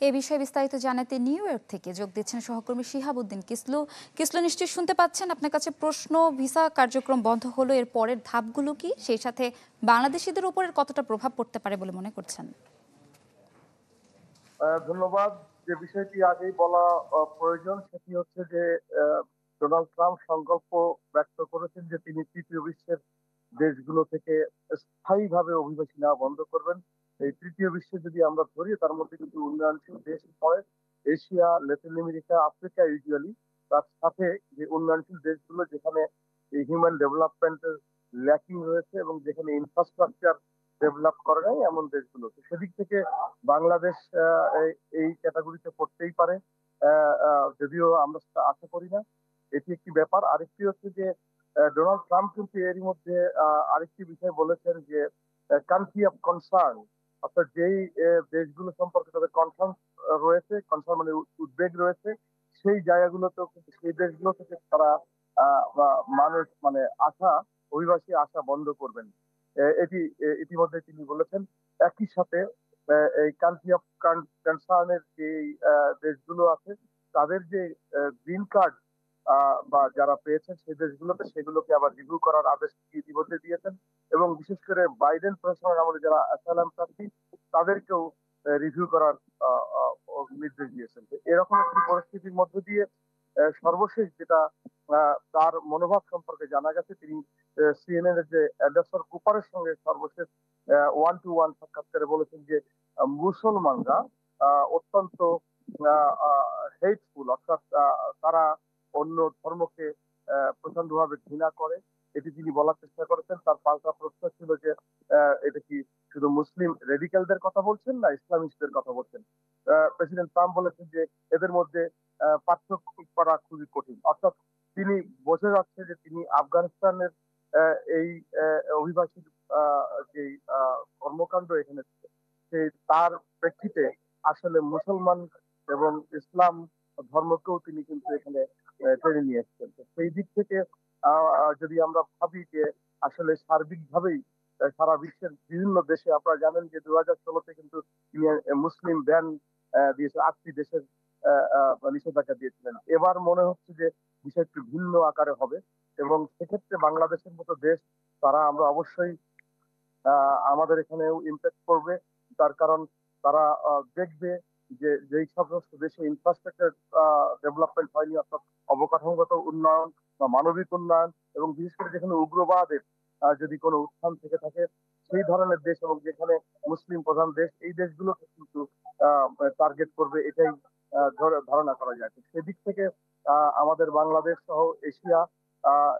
এ বিষয়ে বিস্তারিত জানাতে নিউ ইয়র্ক থেকে যোগ দিচ্ছেন সহকর্মী শিহাবুদ্দিন কিসলু। কিসলু, নিশ্চয়ই শুনতে পাচ্ছেন। আপনার কাছে প্রশ্ন, ভিসা কার্যক্রম বন্ধ হলো, এর পরের ধাপগুলো কি, সেই সাথে বাংলাদেশিদের উপরের কতটা প্রভাব পড়তে পারে বলে মনে করছেন? ধন্যবাদ। যে বিষয়টি আগেই বলা প্রয়োজন সেটি হচ্ছে যে ডোনাল্ড ট্রাম্প সংকল্প ব্যক্ত করেছেন যে তিনি তৃতীয় বিশ্বের দেশগুলো থেকে স্থায়ীভাবে অভিবাসী নেওয়া বন্ধ করবেন। এই তৃতীয় বিশ্বে যদি আমরা ধরি তার মধ্যে কিন্তু উন্নয়নশীল দেশ পড়ে, Asia, Latin America, Africa usually. তার সাথে যে উন্নয়নশীল দেশগুলো যেখানে এই হিউম্যান ডেভেলপমেন্টের ল্যাকিং রয়েছে এবং যেখানে ইনফ্রাস্ট্রাকচার ডেভেলপ করে নাই এমন দেশগুলো, তো সেদিক থেকে বাংলাদেশ এই ক্যাটাগরিতে পড়তেই পারে। যদিও আমরা সেটা আশা করি না। এটি একটি ব্যাপার। আরেকটি হচ্ছে যে ডোনাল্ড ট্রাম্প কিন্তু এরই মধ্যে আরেকটি বিষয় বলেছেন যে কান্ট্রি অফ কনসার্ন, অর্থাৎ যেই দেশগুলো সম্পর্কে তাদের কনসার্ন রয়েছে, কনসার্ন মানে উদ্বেগ রয়েছে, সেই জায়গাগুলোতেও কিন্তু সেই দেশগুলো থেকে তারা মানুষ মানে আসা, অভিবাসী আসা বন্ধ করবেন। এটি ইতিমধ্যে তিনি বলেছেন। একই সাথে এই কান্ট্রি অফ কনসার্নের যে দেশগুলো আছে তাদের যে গ্রিন কার্ড বা যারা পেয়েছেন সেই দেশগুলোতে সেগুলোকে আবার রিভিউ করার আদেশ ইতিমধ্যে দিয়েছেন। এবং বিশেষ করে বাইডেন প্রশাসনের আমলে যারা অ্যাসাইলাম প্রার্থী তাদেরকেও রিভিউ করার নির্দেশ দিয়েছেন। তো এরকম একটি পরিস্থিতির মধ্য দিয়ে সর্বশেষ যেটা তার মনোভাব সম্পর্কে জানা গেছে, তিনি সিএনএন এর যে অ্যান্ডারসন কুপারের সঙ্গে সর্বশেষ ওয়ান টু ওয়ান সাক্ষাৎকারে বলেছেন যে মুসলমানরা অত্যন্ত হেটফুল, অর্থাৎ তারা অন্য ধর্মকে প্রচন্ডভাবে ঘৃণা করে। এটি তিনি বলার চেষ্টা করেছেন। তার পাল্টা প্রশ্ন ছিল যে এটা কি শুধু মুসলিম রেডিক্যালদের কথা বলছেন না ইসলামিস্টদের কথা বলছেন? প্রেসিডেন্ট ট্রাম্প বলেছেন যে এদের মধ্যে পার্থক্য করা খুবই কঠিন। অর্থাৎ তিনি বোঝা যাচ্ছে যে তিনি আফগানিস্তানের এই অভিবাসীর যে কর্মকাণ্ড এখানে সেই তার প্রেক্ষিতে আসলে মুসলমান এবং ইসলাম ধর্মকেও তিনি কিন্তু এখানে টেনে নিয়ে এসেছেন। তো সেই দিক থেকে যদি আমরা ভাবি যে আসলে সার্বিকভাবেই সারা বিশ্বের বিভিন্ন দেশে, আপনারা জানেন যে 2016-তে কিন্তু তিনি মুসলিম ব্যান দিয়েছে, 8টি দেশের নিষেধাজ্ঞা দিয়েছিলেন। এবার মনে হচ্ছে যে বিষয়টি ভিন্ন আকারে হবে এবং সেক্ষেত্রে বাংলাদেশের মতো দেশ তারা আমরা অবশ্যই আমাদের এখানেও ইম্প্যাক্ট করবে। তার কারণ তারা দেখবে যে যেই সমস্ত দেশে ইনফ্রাস্ট্রাকচার ডেভেলপমেন্ট হয়নি, অর্থাৎ অবকাঠামোগত উন্নয়ন বা মানবিক উন্নয়ন, এবং বিশেষ করে যেখানে উগ্রবাদের যদি কোনো উত্থান থেকে থাকে সেই ধরনের দেশ এবং যেখানে মুসলিম প্রধান দেশ, এই দেশগুলোকে কিন্তু টার্গেট করবে, এটাই ধারণা করা যায়। তো সেদিক থেকে আমাদের বাংলাদেশ সহ এশিয়া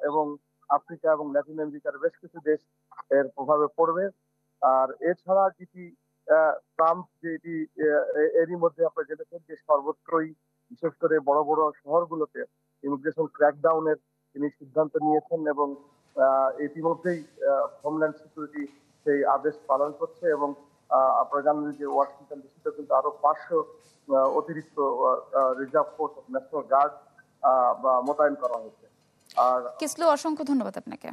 এবং আফ্রিকা এবং ল্যাটিন আমেরিকার বেশ কিছু দেশ এর প্রভাবে পড়বে। আর এছাড়া যেটি ট্রাম্প যেটি এরই মধ্যে আপনারা জেনেছেন যে সর্বত্রই বিশেষ করে বড় বড় শহরগুলোতে ইমিগ্রেশন ক্র্যাকডাউনের তিনি সিদ্ধান্ত নিয়েছেন এবং ইতিমধ্যেই হোমল্যান্ড সিকিউরিটি সেই আদেশ পালন করছে এবং আপনারা জানেন যে ওয়াশিংটন ডিসিতে কিন্তু আরো 500 অতিরিক্ত reserve force of national guard বা মোতায়েন করা হয়েছে। আর কিসলু, অসংখ্য ধন্যবাদ আপনাকে।